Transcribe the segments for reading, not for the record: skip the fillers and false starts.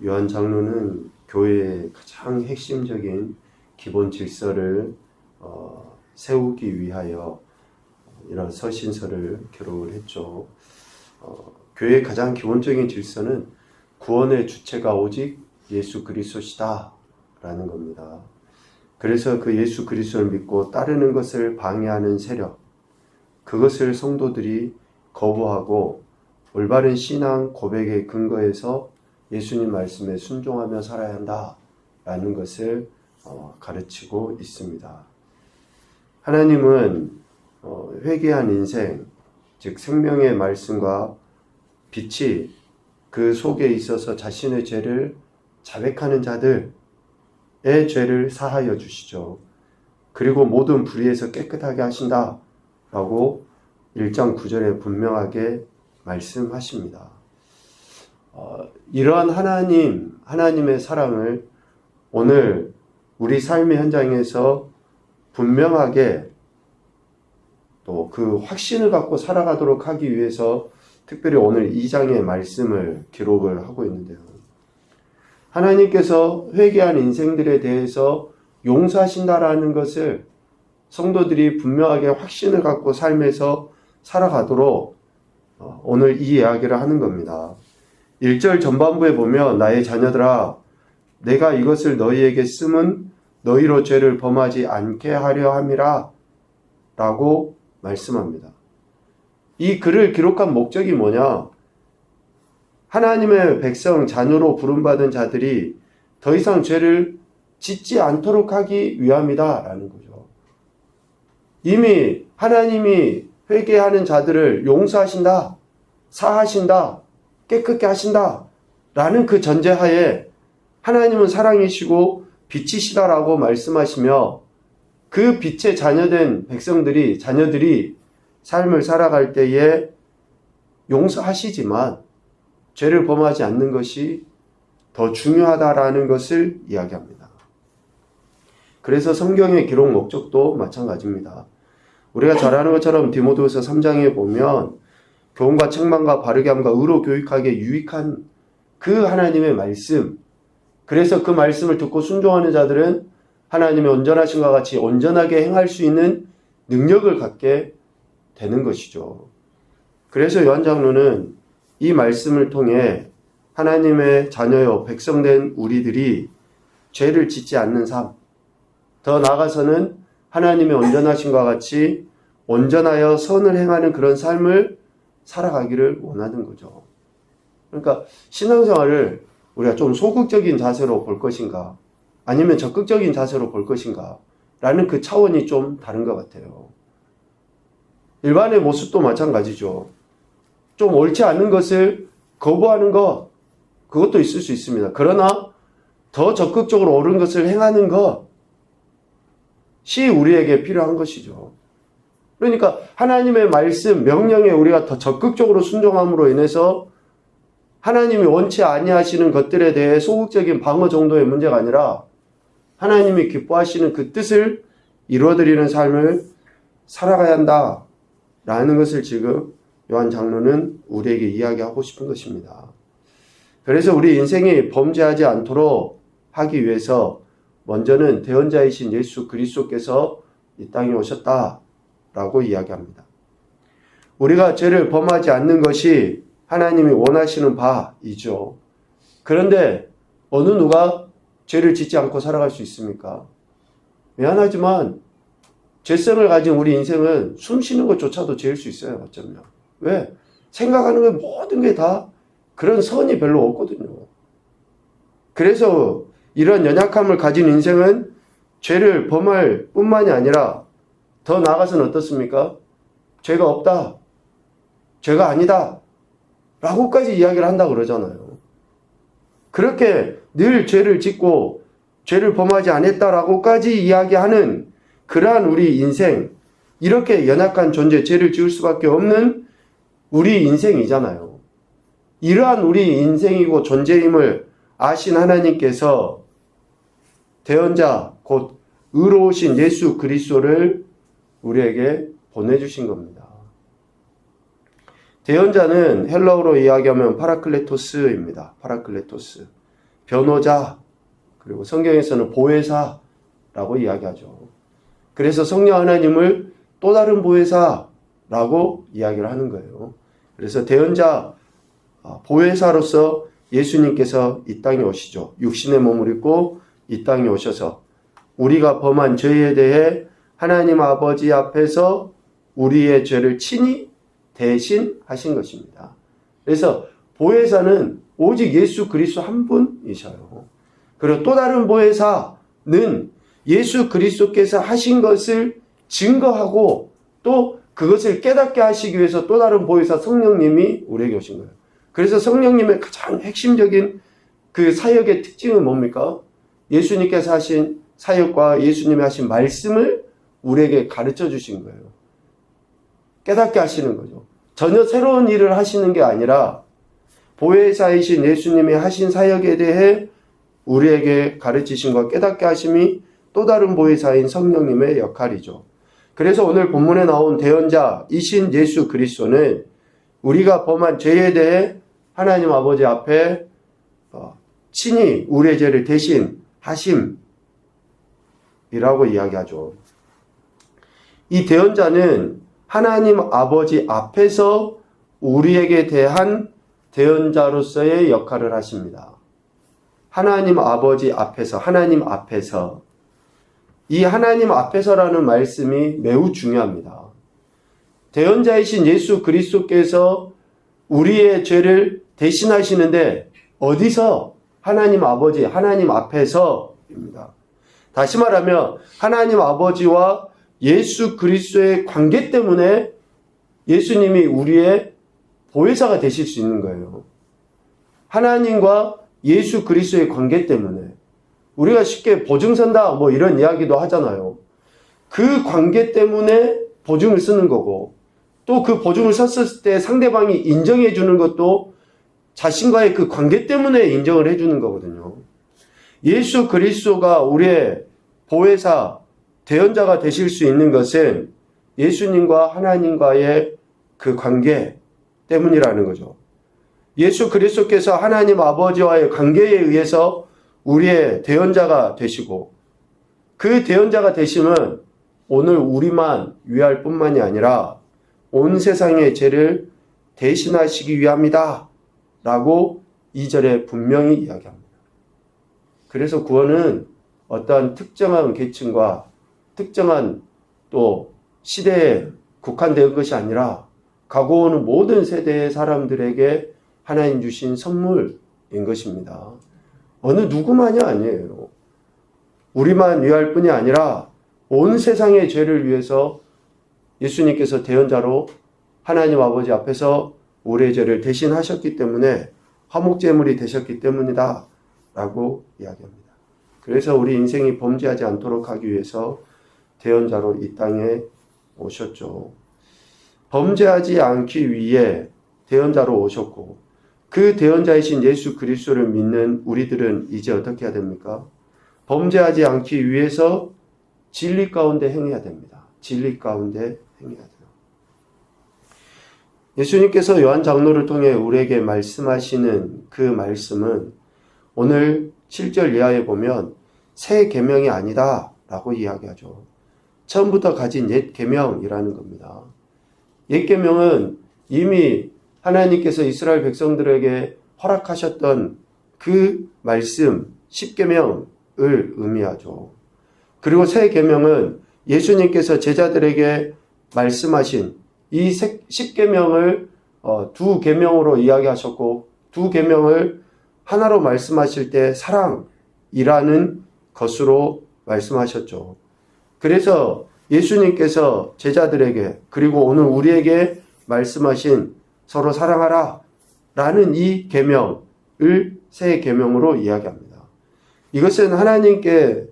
요한 장로는 교회의 가장 핵심적인 기본 질서를 세우기 위하여 이런 서신서를 기록을 했죠. 교회의 가장 기본적인 질서는 구원의 주체가 오직 예수 그리스도시다 라는 겁니다. 그래서 그 예수 그리스도를 믿고 따르는 것을 방해하는 세력, 그것을 성도들이 거부하고 올바른 신앙 고백의 근거에서 예수님 말씀에 순종하며 살아야 한다라는 것을 가르치고 있습니다. 하나님은 회개한 인생, 즉 생명의 말씀과 빛이 그 속에 있어서 자신의 죄를 자백하는 자들의 죄를 사하여 주시죠. 그리고 모든 불의에서 깨끗하게 하신다라고 1장 9절에 분명하게 말씀하십니다. 이러한 하나님의 사랑을 오늘 우리 삶의 현장에서 분명하게 또 그 확신을 갖고 살아가도록 하기 위해서 특별히 오늘 2장의 말씀을 기록을 하고 있는데요. 하나님께서 회개한 인생들에 대해서 용서하신다라는 것을 성도들이 분명하게 확신을 갖고 삶에서 살아가도록 오늘 이 이야기를 하는 겁니다. 1절 전반부에 보면 나의 자녀들아 내가 이것을 너희에게 쓰면 너희로 죄를 범하지 않게 하려 함이라 라고 말씀합니다. 이 글을 기록한 목적이 뭐냐? 하나님의 백성 자녀로 부름받은 자들이 더 이상 죄를 짓지 않도록 하기 위함이다 라는 거죠. 이미 하나님이 회개하는 자들을 용서하신다, 사하신다, 깨끗게 하신다 라는 그 전제하에 하나님은 사랑이시고 빛이시다라고 말씀하시며 그 빛의 자녀된 자녀들이 삶을 살아갈 때에 용서하시지만 죄를 범하지 않는 것이 더 중요하다라는 것을 이야기합니다. 그래서 성경의 기록 목적도 마찬가지입니다. 우리가 잘 아는 것처럼 디모데후서 3장에 보면 교훈과 책망과 바르게 함과 의로 교육하기에 유익한 그 하나님의 말씀, 그래서 그 말씀을 듣고 순종하는 자들은 하나님의 온전하심과 같이 온전하게 행할 수 있는 능력을 갖게 되는 것이죠. 그래서 요한 장로는 이 말씀을 통해 하나님의 자녀요 백성된 우리들이 죄를 짓지 않는 삶, 더 나아가서는 하나님의 온전하심과 같이 온전하여 선을 행하는 그런 삶을 살아가기를 원하는 거죠. 그러니까 신앙생활을 우리가 좀 소극적인 자세로 볼 것인가 아니면 적극적인 자세로 볼 것인가 라는 그 차원이 좀 다른 것 같아요. 일반의 모습도 마찬가지죠. 좀 옳지 않은 것을 거부하는 것, 그것도 있을 수 있습니다. 그러나 더 적극적으로 옳은 것을 행하는 것이 우리에게 필요한 것이죠. 그러니까 하나님의 말씀, 명령에 우리가 더 적극적으로 순종함으로 인해서 하나님이 원치 아니하시는 것들에 대해 소극적인 방어 정도의 문제가 아니라 하나님이 기뻐하시는 그 뜻을 이루어드리는 삶을 살아가야 한다라는 것을 지금 요한 장로는 우리에게 이야기하고 싶은 것입니다. 그래서 우리 인생이 범죄하지 않도록 하기 위해서 먼저는 대언자이신 예수 그리스도께서 이 땅에 오셨다라고 이야기합니다. 우리가 죄를 범하지 않는 것이 하나님이 원하시는 바이죠. 그런데 어느 누가 죄를 짓지 않고 살아갈 수 있습니까? 미안하지만 죄성을 가진 우리 인생은 숨 쉬는 것조차도 죄일 수 있어요. 어쩌면. 왜? 생각하는 게 모든 게 다 그런 선이 별로 없거든요. 그래서 이런 연약함을 가진 인생은 죄를 범할 뿐만이 아니라 더 나아가서는 어떻습니까? 죄가 없다. 죄가 아니다. 라고까지 이야기를 한다고 그러잖아요. 그렇게 늘 죄를 짓고 죄를 범하지 않았다라고까지 이야기하는 그러한 우리 인생, 이렇게 연약한 존재, 죄를 지을 수밖에 없는 우리 인생이잖아요. 이러한 우리 인생이고 존재임을 아신 하나님께서 대언자, 곧 의로우신 예수 그리스도를 우리에게 보내주신 겁니다. 대언자는 헬라어로 이야기하면 파라클레토스입니다. 파라클레토스. 변호자, 그리고 성경에서는 보혜사라고 이야기하죠. 그래서 성령 하나님을 또 다른 보혜사라고 이야기를 하는 거예요. 그래서 대언자, 보혜사로서 예수님께서 이 땅에 오시죠. 육신의 몸을 입고 이 땅에 오셔서 우리가 범한 죄에 대해 하나님 아버지 앞에서 우리의 죄를 친히 대신하신 것입니다. 그래서 보혜사는 오직 예수 그리스도 한 분이셔요. 그리고 또 다른 보혜사는 예수 그리스도께서 하신 것을 증거하고 또 그것을 깨닫게 하시기 위해서 또 다른 보혜사 성령님이 우리에게 오신 거예요. 그래서 성령님의 가장 핵심적인 그 사역의 특징은 뭡니까? 예수님께서 하신 사역과 예수님이 하신 말씀을 우리에게 가르쳐 주신 거예요. 깨닫게 하시는 거죠. 전혀 새로운 일을 하시는 게 아니라 보혜사이신 예수님이 하신 사역에 대해 우리에게 가르치심과 깨닫게 하심이 또 다른 보혜사인 성령님의 역할이죠. 그래서 오늘 본문에 나온 대언자이신 예수 그리스도는 우리가 범한 죄에 대해 하나님 아버지 앞에 친히 우리의 죄를 대신 하심이라고 이야기하죠. 이 대언자는 하나님 아버지 앞에서 우리에게 대한 대언자로서의 역할을 하십니다. 하나님 아버지 앞에서, 하나님 앞에서. 이 하나님 앞에서라는 말씀이 매우 중요합니다. 대언자이신 예수 그리스도께서 우리의 죄를 대신하시는데 어디서? 하나님 아버지, 하나님 앞에서입니다. 다시 말하면 하나님 아버지와 예수 그리스도의 관계 때문에 예수님이 우리의 보혜사가 되실 수 있는 거예요. 하나님과 예수 그리스도의 관계 때문에. 우리가 쉽게 보증선다 뭐 이런 이야기도 하잖아요. 그 관계 때문에 보증을 쓰는 거고 또 그 보증을 썼을 때 상대방이 인정해 주는 것도 자신과의 그 관계 때문에 인정을 해 주는 거거든요. 예수 그리스도가 우리의 보혜사, 대언자가 되실 수 있는 것은 예수님과 하나님과의 그 관계 때문이라는 거죠. 예수 그리스도께서 하나님 아버지와의 관계에 의해서 우리의 대언자가 되시고 그 대언자가 되심은 오늘 우리만 위할 뿐만이 아니라 온 세상의 죄를 대신하시기 위함이다 라고 2절에 분명히 이야기합니다. 그래서 구원은 어떠한 특정한 계층과 특정한 또 시대에 국한된 것이 아니라 가고 오는 모든 세대의 사람들에게 하나님 주신 선물인 것입니다. 어느 누구만이 아니에요. 우리만 위할 뿐이 아니라 온 세상의 죄를 위해서 예수님께서 대언자로 하나님 아버지 앞에서 우리의 죄를 대신하셨기 때문에 화목제물이 되셨기 때문이다 라고 이야기합니다. 그래서 우리 인생이 범죄하지 않도록 하기 위해서 대언자로 이 땅에 오셨죠. 범죄하지 않기 위해 대언자로 오셨고 그 대언자이신 예수 그리스도를 믿는 우리들은 이제 어떻게 해야 됩니까? 범죄하지 않기 위해서 진리 가운데 행해야 됩니다. 진리 가운데 행해야 돼요. 예수님께서 요한 장로를 통해 우리에게 말씀하시는 그 말씀은 오늘 7절 이하에 보면 새 계명이 아니다 라고 이야기하죠. 처음부터 가진 옛 계명이라는 겁니다. 옛 계명은 이미 하나님께서 이스라엘 백성들에게 허락하셨던 그 말씀 10계명을 의미하죠. 그리고 새 계명은 예수님께서 제자들에게 말씀하신 이 10계명을 두 계명으로 이야기하셨고 두 계명을 하나로 말씀하실 때 사랑이라는 것으로 말씀하셨죠. 그래서 예수님께서 제자들에게 그리고 오늘 우리에게 말씀하신 서로 사랑하라 라는 이 계명을 새 계명으로 이야기합니다. 이것은 하나님께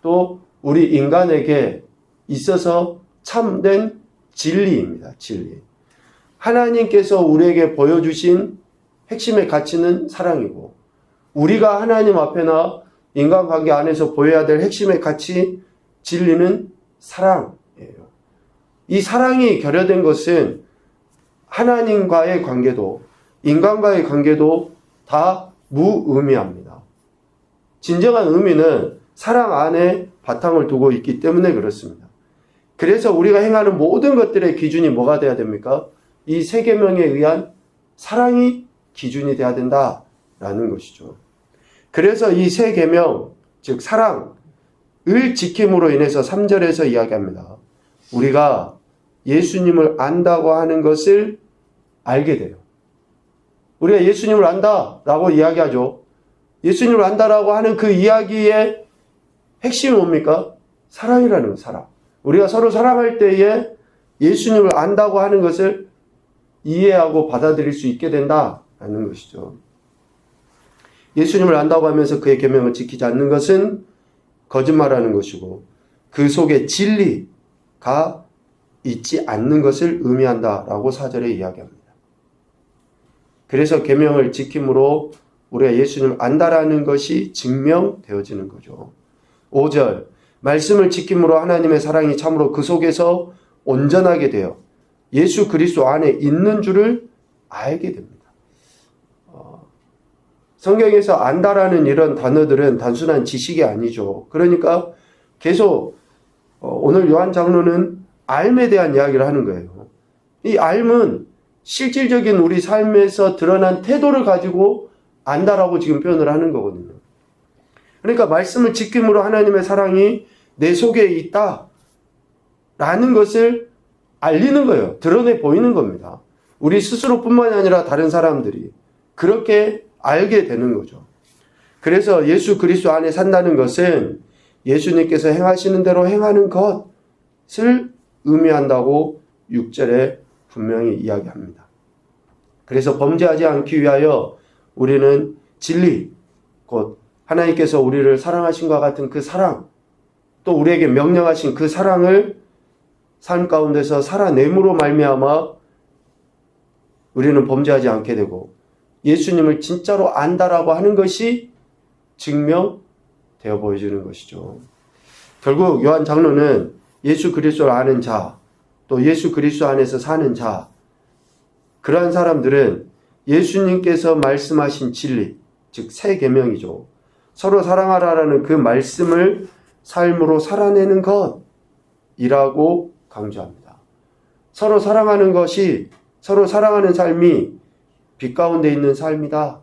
또 우리 인간에게 있어서 참된 진리입니다. 진리. 하나님께서 우리에게 보여주신 핵심의 가치는 사랑이고 우리가 하나님 앞에나 인간관계 안에서 보여야 될 핵심의 가치, 진리는 사랑이에요. 이 사랑이 결여된 것은 하나님과의 관계도 인간과의 관계도 다 무의미합니다. 진정한 의미는 사랑 안에 바탕을 두고 있기 때문에 그렇습니다. 그래서 우리가 행하는 모든 것들의 기준이 뭐가 돼야 됩니까? 이 세 계명에 의한 사랑이 기준이 돼야 된다라는 것이죠. 그래서 이 세 계명, 즉 사랑을 지킴으로 인해서 3절에서 이야기합니다. 우리가 예수님을 안다고 하는 것을 알게 돼요. 우리가 예수님을 안다라고 이야기하죠. 예수님을 안다라고 하는 그 이야기의 핵심이 뭡니까? 사랑이라는 거예요. 사랑. 우리가 서로 사랑할 때에 예수님을 안다고 하는 것을 이해하고 받아들일 수 있게 된다라는 것이죠. 예수님을 안다고 하면서 그의 계명을 지키지 않는 것은 거짓말하는 것이고 그 속에 진리가 있지 않는 것을 의미한다라고 4절에 이야기합니다. 그래서 계명을 지킴으로 우리가 예수님을 안다라는 것이 증명되어지는 거죠. 5절 말씀을 지킴으로 하나님의 사랑이 참으로 그 속에서 온전하게 되어 예수 그리스도 안에 있는 줄을 알게 됩니다. 성경에서 안다라는 이런 단어들은 단순한 지식이 아니죠. 그러니까 계속 오늘 요한 장로는 알에 대한 이야기를 하는 거예요. 이 알은 실질적인 우리 삶에서 드러난 태도를 가지고 안다라고 지금 표현을 하는 거거든요. 그러니까 말씀을 지킴으로 하나님의 사랑이 내 속에 있다라는 것을 알리는 거예요. 드러내 보이는 겁니다. 우리 스스로뿐만이 아니라 다른 사람들이 그렇게 알게 되는 거죠. 그래서 예수 그리스도 안에 산다는 것은 예수님께서 행하시는 대로 행하는 것을 의미한다고 6절에 분명히 이야기합니다. 그래서 범죄하지 않기 위하여 우리는 진리, 곧 하나님께서 우리를 사랑하신과 같은 그 사랑, 또 우리에게 명령하신 그 사랑을 삶 가운데서 살아냄으로 말미암아 우리는 범죄하지 않게 되고 예수님을 진짜로 안다라고 하는 것이 증명되어 보여지는 것이죠. 결국 요한 장로는 예수 그리스도를 아는 자, 또 예수 그리스도 안에서 사는 자, 그러한 사람들은 예수님께서 말씀하신 진리, 즉 새 계명이죠. 서로 사랑하라라는 그 말씀을 삶으로 살아내는 것이라고 강조합니다. 서로 사랑하는 것이, 서로 사랑하는 삶이 빛 가운데 있는 삶이다.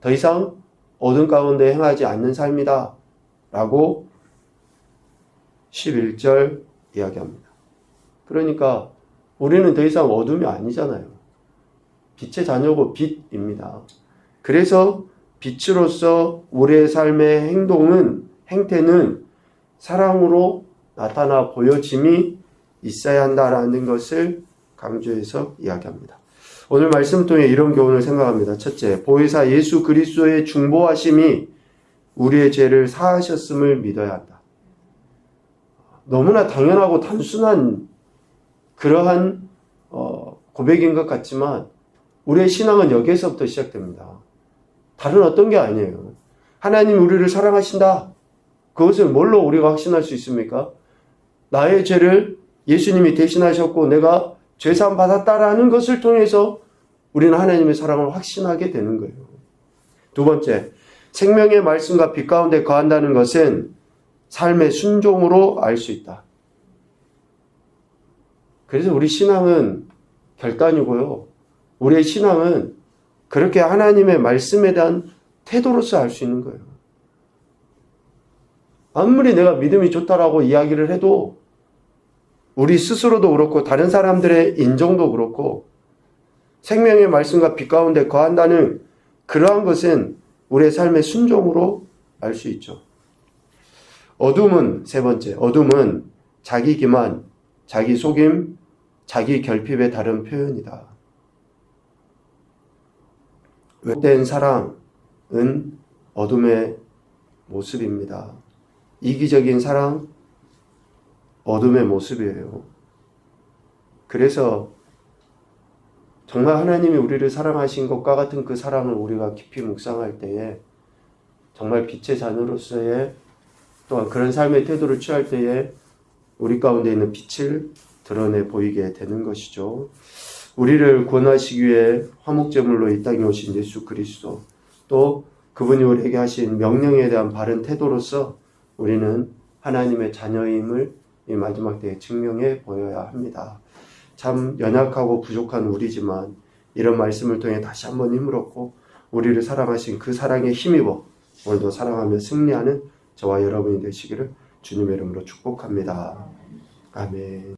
더 이상 어둠 가운데 행하지 않는 삶이다. 라고 11절 이야기합니다. 그러니까 우리는 더 이상 어둠이 아니잖아요. 빛의 자녀고 빛입니다. 그래서 빛으로서 우리의 삶의 행태는 사랑으로 나타나 보여짐이 있어야 한다라는 것을 강조해서 이야기합니다. 오늘 말씀 통해 이런 교훈을 생각합니다. 첫째, 보혜사 예수 그리스도의 중보하심이 우리의 죄를 사하셨음을 믿어야 한다. 너무나 당연하고 단순한 그러한 고백인 것 같지만 우리의 신앙은 여기에서부터 시작됩니다. 다른 어떤 게 아니에요. 하나님이 우리를 사랑하신다. 그것을 뭘로 우리가 확신할 수 있습니까? 나의 죄를 예수님이 대신하셨고 내가 죄사함 받았다라는 것을 통해서 우리는 하나님의 사랑을 확신하게 되는 거예요. 두 번째, 생명의 말씀과 빛 가운데 거한다는 것은 삶의 순종으로 알 수 있다. 그래서 우리 신앙은 결단이고요. 우리의 신앙은 그렇게 하나님의 말씀에 대한 태도로서 알 수 있는 거예요. 아무리 내가 믿음이 좋다라고 이야기를 해도 우리 스스로도 그렇고 다른 사람들의 인정도 그렇고 생명의 말씀과 빛 가운데 거한다는 그러한 것은 우리의 삶의 순종으로 알 수 있죠. 어둠은 세 번째, 어둠은 자기 기만, 자기 속임, 자기 결핍의 다른 표현이다. 왜곡된 사랑은 어둠의 모습입니다. 이기적인 사랑, 어둠의 모습이에요. 그래서 정말 하나님이 우리를 사랑하신 것과 같은 그 사랑을 우리가 깊이 묵상할 때에 정말 빛의 자녀로서의 또한 그런 삶의 태도를 취할 때에 우리 가운데 있는 빛을 드러내 보이게 되는 것이죠. 우리를 구원하시기 위해 화목제물로 이 땅에 오신 예수 그리스도, 또 그분이 우리에게 하신 명령에 대한 바른 태도로서 우리는 하나님의 자녀임을 이 마지막 때에 증명해 보여야 합니다. 참 연약하고 부족한 우리지만 이런 말씀을 통해 다시 한번 힘을 얻고 우리를 사랑하신 그 사랑에 힘입어 오늘도 사랑하며 승리하는 저와 여러분이 되시기를 주님의 이름으로 축복합니다. 아멘.